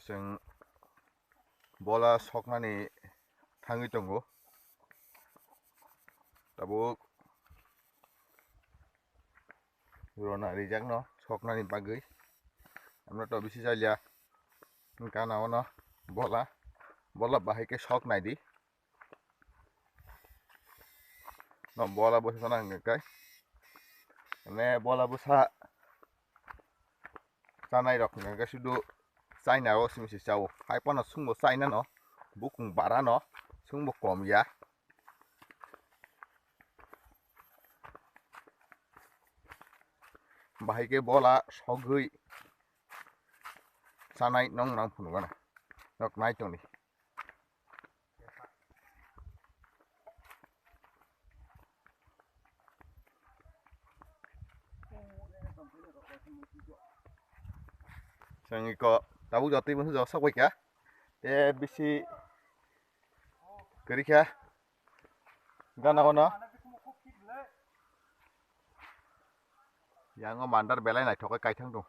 जों बला सकनानै थाङै दङ दाबो रना रिजाक no सकनानै bagै আমরা তো বেশি যাইলিয়া গানাও no বলা বাহিকে sok নাই di no bola bose sana ngekai ne bola bosa sanai rok ngekai sudu China ro simisi chao hai pano sungbo China no bukung bara no sungbo kom ya bahike bola sogui sanai nong nang phunu gana nok nai toni Sang ko tabu jati mun jo sok ka te bisi keri kha gana kono yang mandar belai nai thokai kai thang dong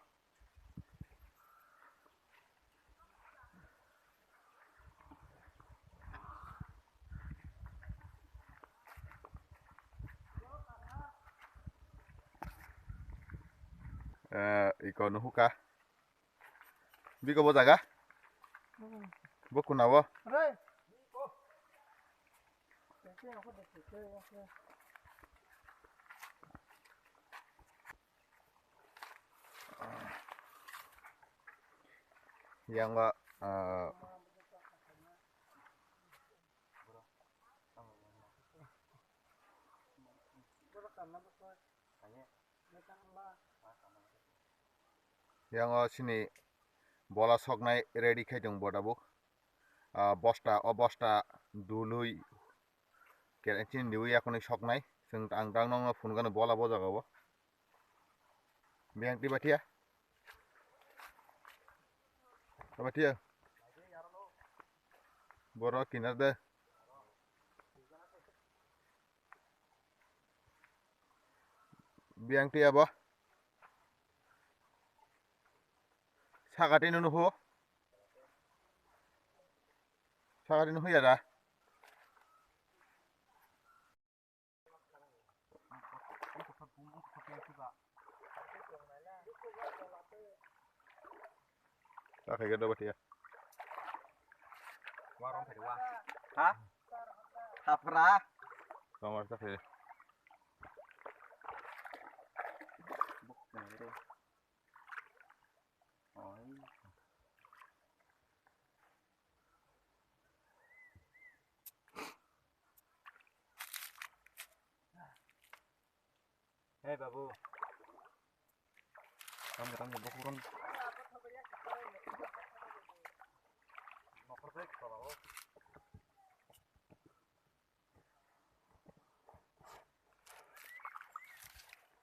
iko no huka biko bo jaga bo kunawo yang sini bola soknai ready khai dong bodabu bosta dului kerencin diwi akoni soknai जों आंदां नङ फुनगानो bola bo jagawo beng ti batia boro kinar de beng ti abo sagati no ho ya da Oke, gede buat ya. Warung tadi wah. Hah? Tak pernah. Nomor tak ya. Hei babu. Kamu bukurun.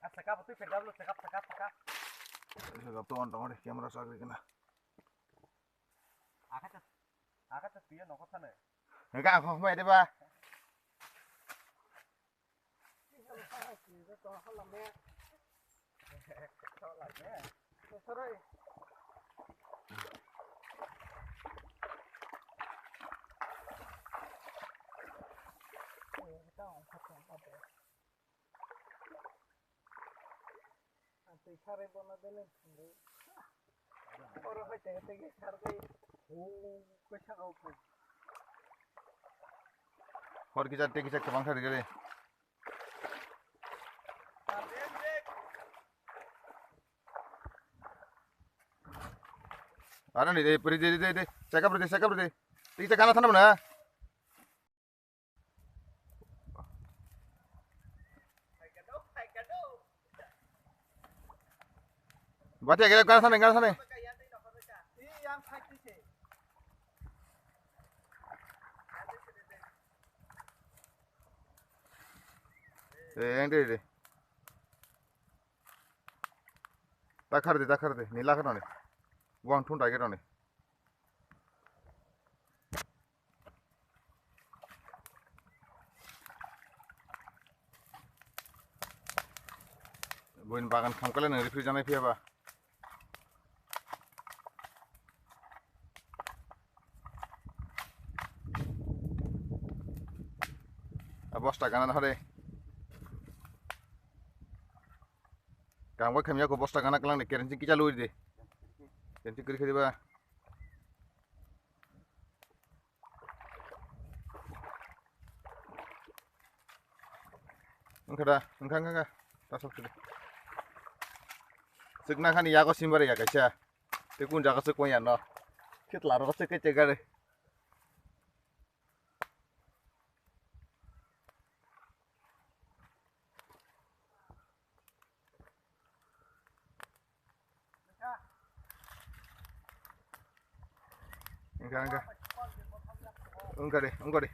Sekap tu sekap lu sekap. Sekap tu on tong kamera sakri kena. Akat tu no kota ne. Enggak apa mai de ba. Sare bona dele oro hoite hete sarbe koisa auke hor ki jatte ki chakka bangsa digere ara ni de puri de chaka puri de ti ta kana thana na Batia gele kana thane yang de takar de nila kan ne wang thun dai kan ne boin bagan khamkale ne refri janai phiaba bos taka na hore kangba khamya ko bos taka na klang ne kerensi ki chalu de kerensi kiri khidi ba engkada engka ta sok sede sikna khani ya ko simbare ya kacha te kun jaga sik koyan no kitla ro sik ke chegare engka deh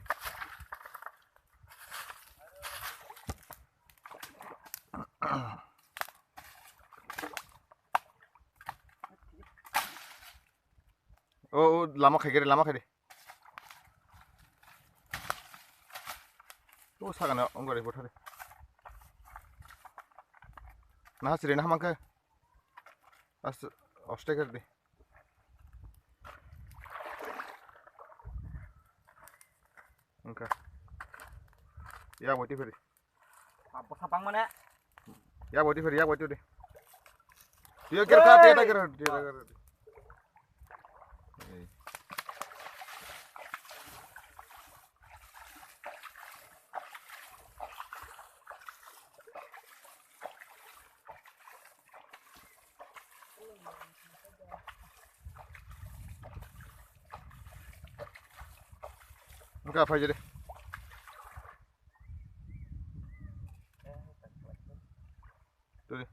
oh lama khairi oh sagana engka deh bothare nah sire nah mangka as osteker deh engka ya boti feri apa sapang mana ya boti deh dia kira engka apa aja deh tuh deh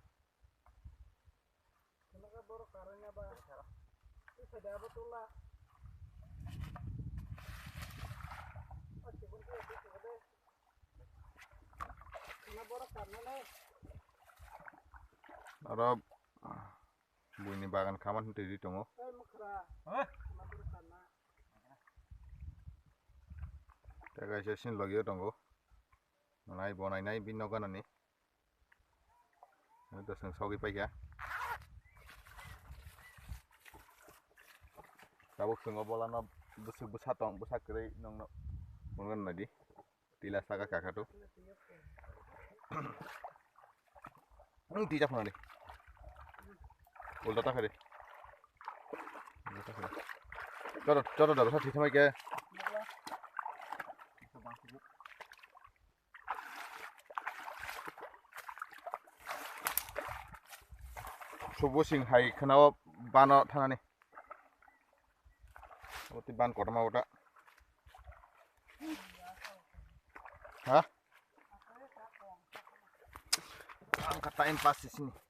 ada bunyi bagan kaman di tongo taga sesin lagi tongo nai bonai nai binno ganani itu sing sogi pai ya tabuk sungo bola no besar tong besar kiri nong no mongan nadi tila saga kakatu tijak mana deh ulta tak deh coro dah besar sih sama kayak subuh sing hai kenapa bano tangan nih seperti ban kota mau tak hah katain pas di sini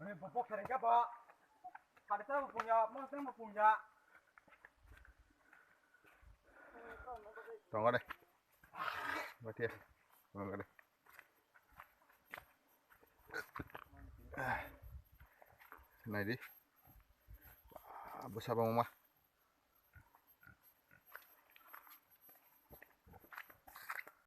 ini bobok dari apa? Kadang punya, mau punya. tunggu deh mati ya tunggu deh nah di besar bang mah